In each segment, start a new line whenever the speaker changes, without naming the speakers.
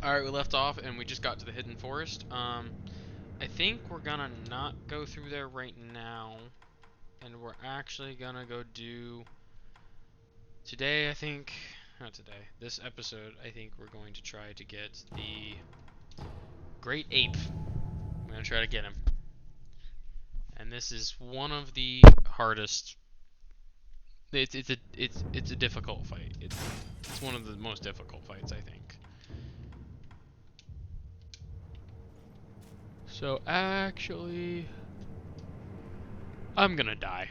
Alright, we left off and we just got to the hidden forest. I think we're gonna not go through there right now. And we're actually gonna go do... Today, I think... Not today. This episode, I think we're going to try to get the Great Ape. I'm gonna try to get him. And this is one of the hardest... It's a difficult fight. It's one of the most difficult fights, I think. So actually, I'm gonna die.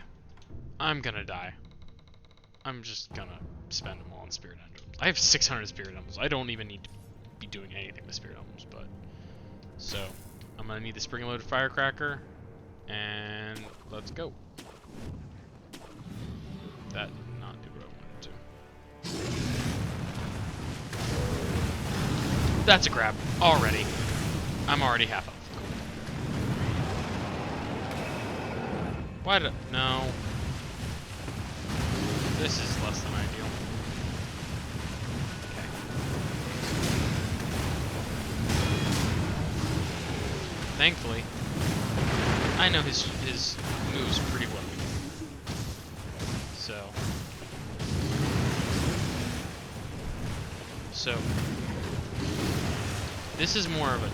I'm gonna die. I'm just gonna spend them all on Spirit Emblems. I have 600 Spirit Emblems. I don't even need to be doing anything with Spirit Emblems, but... So, I'm gonna need the Spring-Loaded Firecracker, and let's go. That did not do what I wanted to. That's a grab. Already. I'm already half up. Why did... No. This is less than ideal. Okay. Thankfully, I know his moves pretty well. So this is more of a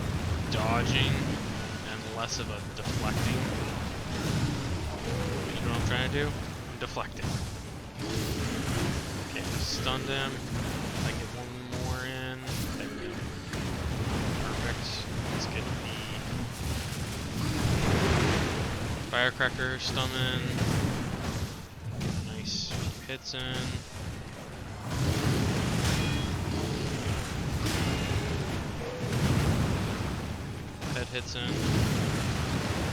dodging and less of a deflecting. You know what I'm trying to do? I'm deflecting. Okay, stunned him. I get one more in. There we go. Perfect. Let's get the Firecracker stunning. Nice few hits in. Head hits in.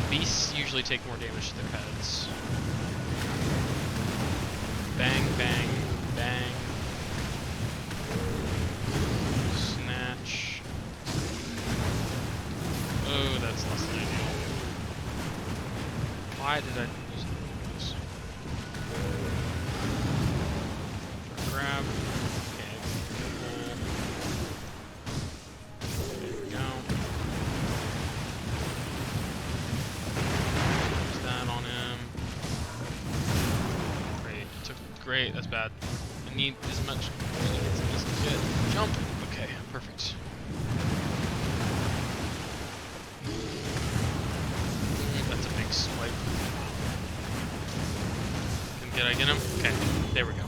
Beasts usually take more damage to their heads. Bang, bang, bang. Snatch. Oh, that's less than ideal. Why did I use this? Grab. Okay. There we go. Use that on him. Great, that's bad. I need as much as good. Jump! Okay, perfect. That's a big swipe. Did I get him? Okay, there we go.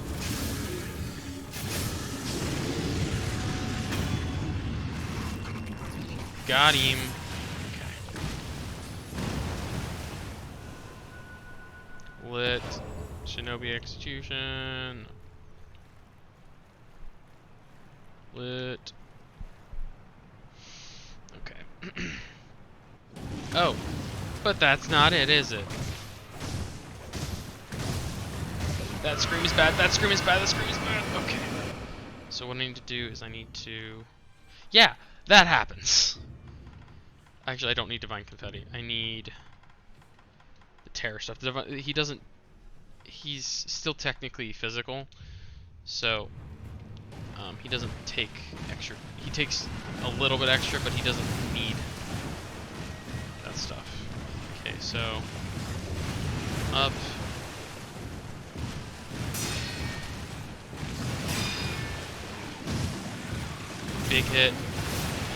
Got him. Okay. Lit. Shinobi Execution. Lit. Okay. Oh, but that's not it, is it? That scream is bad, that scream is bad, that scream is bad. Okay. So what I need to do is I need to... Yeah, that happens. Actually, I don't need Divine Confetti. I need the Terror stuff. He doesn't... He's still technically physical, so he doesn't take extra. He takes a little bit extra, but he doesn't need that stuff. Okay, so up. Big hit,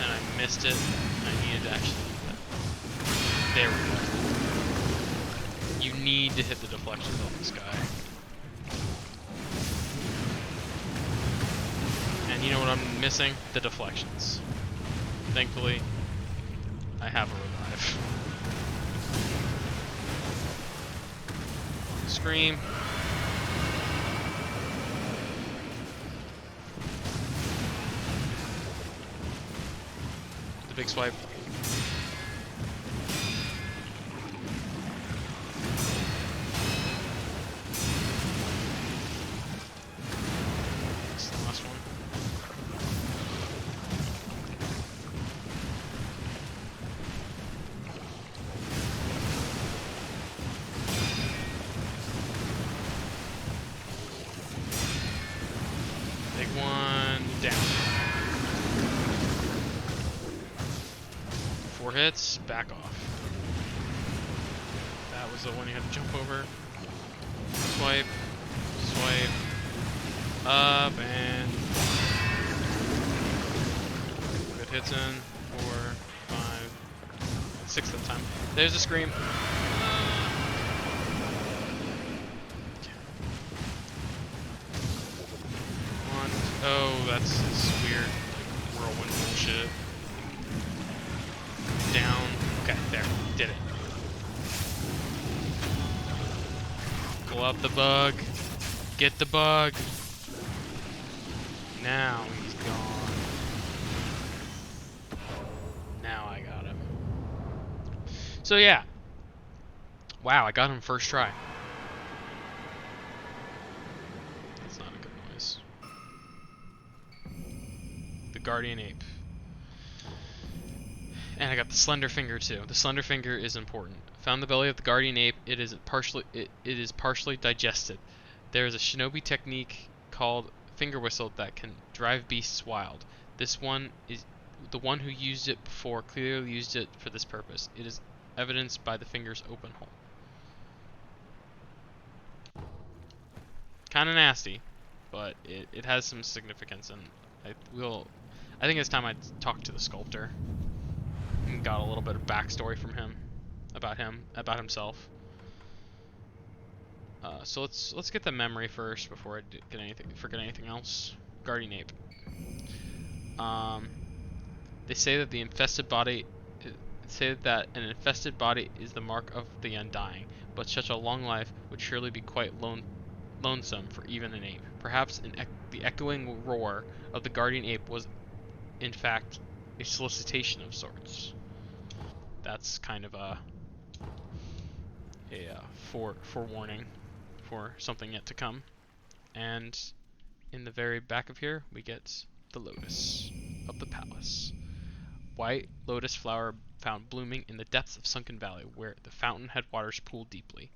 and I missed it. I needed to actually hit that. There we go. You need to hit the deflections on this guy. And you know what I'm missing? The deflections. Thankfully, I have a revive. Scream. The big swipe. Big one, down. 4 hits, back off. That was the one you had to jump over. Swipe, swipe, up, and good hits in. 4, 5, 6 that time. There's a scream. One. Oh, that's this weird like, whirlwind bullshit. Down. Okay, there. Did it. Pull up the bug. Get the bug. Now he's gone. Now I got him. So yeah. Wow, I got him first try. That's not a good noise. The Guardian Ape. And I got the Slender Finger too. The Slender Finger is important. Found the belly of the Guardian Ape. It is partially digested. There is a shinobi technique called Finger Whistle that can drive beasts wild. This one is the one who used it before clearly used it for this purpose. It is evidenced by the finger's open hole. Kind of nasty, but it has some significance, and I think it's time I talk to the sculptor. And got a little bit of backstory from him, about himself. So let's get the memory first before I forget anything else. Guardian Ape. They say that an infested body is the mark of the undying, but such a long life would surely be quite lonesome for even an ape. Perhaps the echoing roar of the Guardian Ape was, in fact, a solicitation of sorts. That's kind of a forewarning for something yet to come. And in the very back of here, we get the lotus of the palace. White lotus flower found blooming in the depths of Sunken Valley, where the fountainhead waters pool deeply.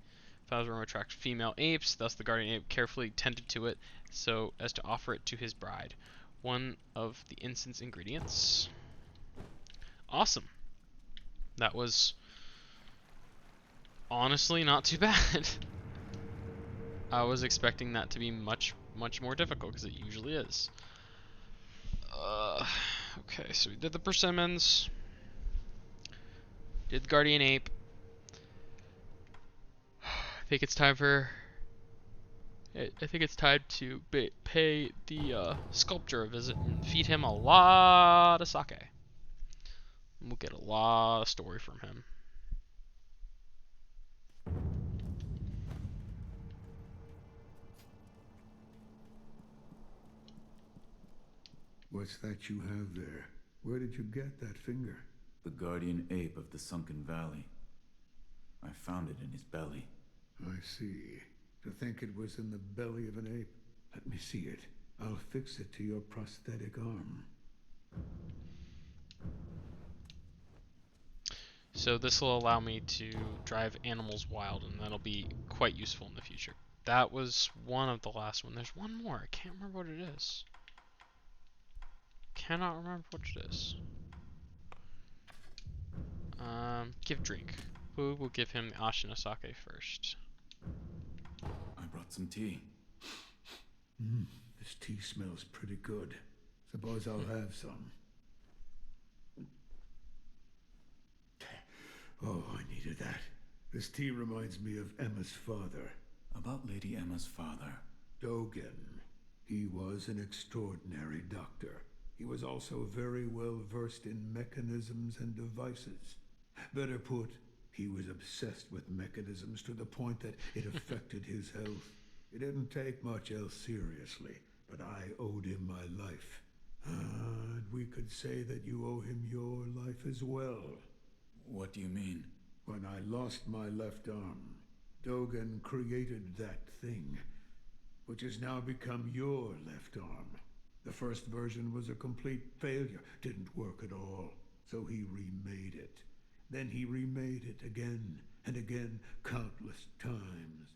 Flowers will attract female apes, thus the Guardian Ape carefully tended to it so as to offer it to his bride. One of the incense ingredients. Awesome. That was honestly not too bad. I was expecting that to be much more difficult, because it usually is. Okay, so we did the persimmons. Did the Guardian Ape. I think it's time to pay the sculptor a visit and feed him a lot of sake. And we'll get a lot of story from him.
What's that you have there? Where did you get that finger?
The Guardian Ape of the Sunken Valley. I found it in his belly.
I see. To think it was in the belly of an ape. Let me see it. I'll fix it to your prosthetic arm.
So this will allow me to drive animals wild, and that'll be quite useful in the future. That was one of the last one. There's one more. I can't remember what it is. Cannot remember what it is. Give drink. We will give him the Ashina sake first.
I brought some tea.
This tea smells pretty good. Suppose I'll have some. Oh, I needed that. This tea reminds me of Emma's father.
About Lady Emma's father.
Dogen. He was an extraordinary doctor. He was also very well versed in mechanisms and devices. Better put, he was obsessed with mechanisms to the point that it affected his health. He didn't take much else seriously, but I owed him my life. And we could say that you owe him your life as well.
What do you mean?
When I lost my left arm, Dogen created that thing, which has now become your left arm. The first version was a complete failure, didn't work at all, so he remade it. Then he remade it again and again, countless times.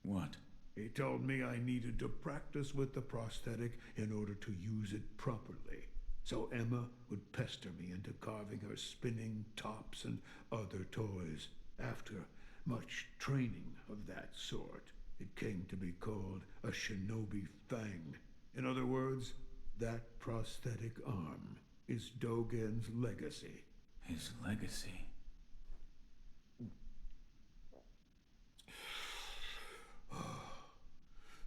What?
He told me I needed to practice with the prosthetic in order to use it properly. So Emma would pester me into carving her spinning tops and other toys. After much training of that sort, it came to be called a shinobi fang. In other words, that prosthetic arm is Dogen's legacy.
His legacy.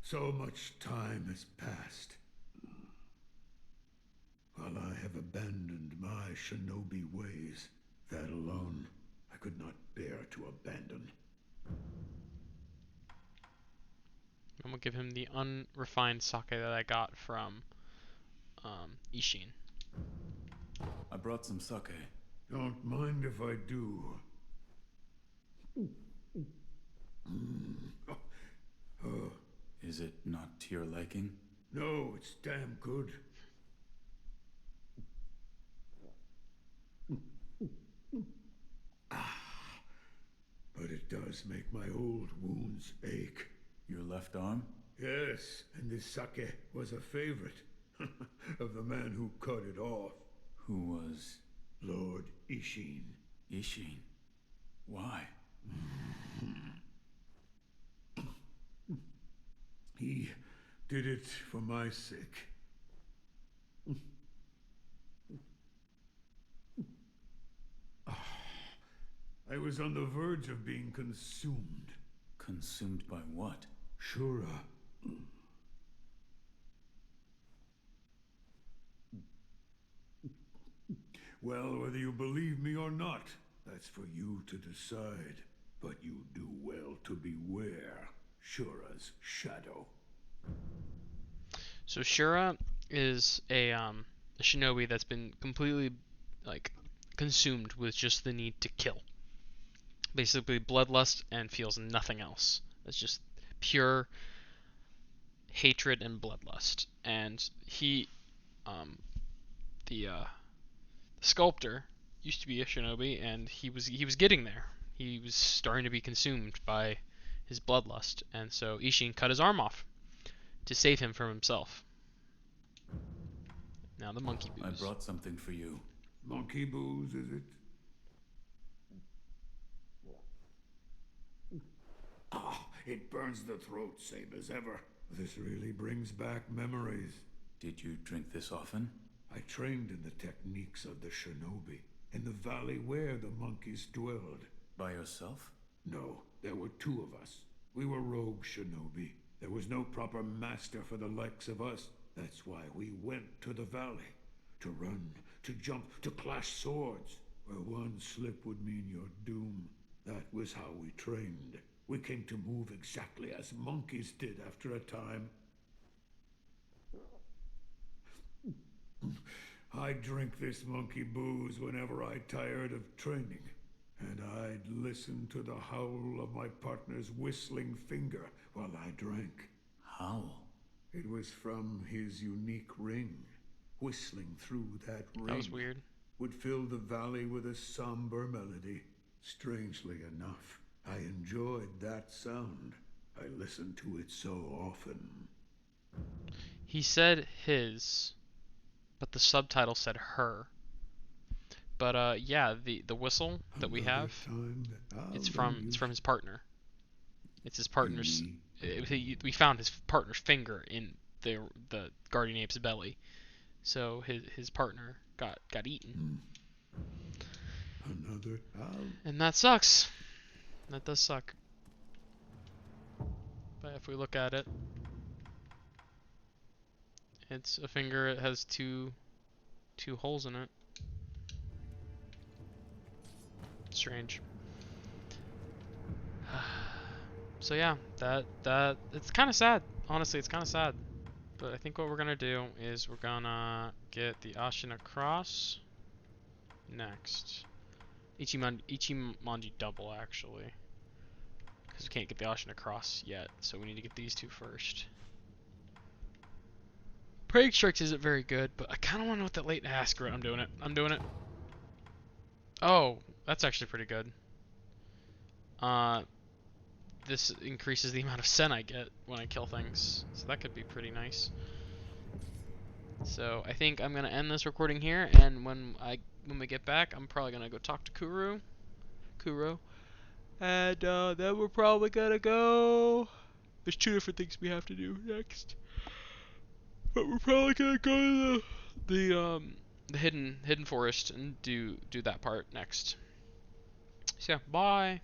So much time has passed. While I have abandoned my shinobi ways, that alone I could not bear to abandon.
I'm gonna give him the unrefined sake that I got from Ishin.
I brought some sake.
Don't mind if I do.
Is it not to your liking?
No, it's damn good. But it does make my old wounds ache.
Your left arm?
Yes, and this sake was a favorite of the man who cut it off,
Who was
Lord Ishin.
Ishin? Why?
He did it for my sake. I was on the verge of being consumed.
Consumed by what?
Shura. Well, whether you believe me or not, that's for you to decide. But you do well to beware Shura's shadow.
So Shura is a shinobi that's been completely like consumed with just the need to kill. Basically bloodlust and feels nothing else. It's just pure hatred and bloodlust. And he the sculptor used to be a shinobi and he was getting there. He was starting to be consumed by his bloodlust, and so Ishin cut his arm off to save him from himself. Now the monkey booze.
I brought something for you.
Monkey booze, is it? Ah, it burns the throat, same as ever. This really brings back memories.
Did you drink this often?
I trained in the techniques of the shinobi, in the valley where the monkeys dwelled.
By yourself?
No, there were two of us. We were rogue shinobi. There was no proper master for the likes of us. That's why we went to the valley. To run, to jump, to clash swords. Where one slip would mean your doom. That was how we trained. We came to move exactly as monkeys did after a time. I drink this monkey booze whenever I tired of training. And I'd listen to the howl of my partner's whistling finger while I drank.
Howl?
It was from his unique ring. Whistling through that ring
That was weird.
would fill the valley with a somber melody. Strangely enough, I enjoyed that sound. I listened to it so often.
He said his, but the subtitle said her. But yeah, the whistle that we
Another
have,
time that
it's
I'll
from his partner. It's his partner's.
He-
We found his partner's finger in the guardian ape's belly, so his partner got eaten,
Another.
and that sucks. That does suck. But if we look at it, it's a finger. It has two holes in it. Strange. So yeah, that it's kind of sad. Honestly, it's kind of sad. But I think what we're gonna do is we're gonna get the Ashin across next. Ichimonji double actually, because we can't get the Ashin across yet. So we need to get these two first. Plague Strikes isn't very good, but I kind of want to know what that late. Screw it, I'm doing it. I'm doing it. Oh, that's actually pretty good. This increases the amount of sen I get when I kill things, so that could be pretty nice. So I think I'm gonna end this recording here, and when we get back, I'm probably gonna go talk to Kuro, and then we're probably gonna go. There's two different things we have to do next, but we're probably gonna go to the hidden forest and do that part next. So yeah, bye.